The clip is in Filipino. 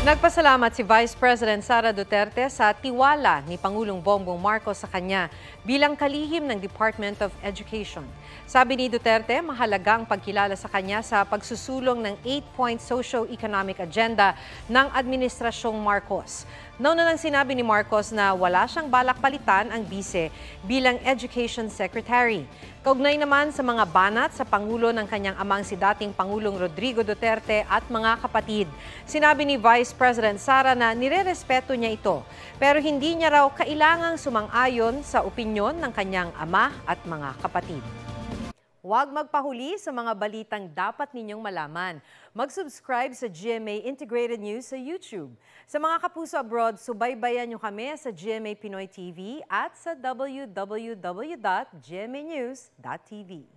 Nagpasalamat si Vice President Sara Duterte sa tiwala ni Pangulong Bongbong Marcos sa kanya bilang kalihim ng Department of Education. Sabi ni Duterte, mahalaga ang pagkilala sa kanya sa pagsusulong ng 8-point socio-economic agenda ng Administrasyong Marcos. Nauna nang sinabi ni Marcos na wala siyang balak palitan ang bise bilang Education Secretary. Kaugnay naman sa mga banat sa Pangulo ng kanyang amang si dating Pangulong Rodrigo Duterte at mga kapatid. Sinabi ni Vice President Sara na nirerespeto niya ito, pero hindi niya raw kailangang sumang-ayon sa opinyon ng kanyang ama at mga kapatid. Huwag magpahuli sa mga balitang dapat ninyong malaman. Mag-subscribe sa GMA Integrated News sa YouTube. Sa mga kapuso abroad, subaybayan nyo kami sa GMA Pinoy TV at sa www.gmanews.tv.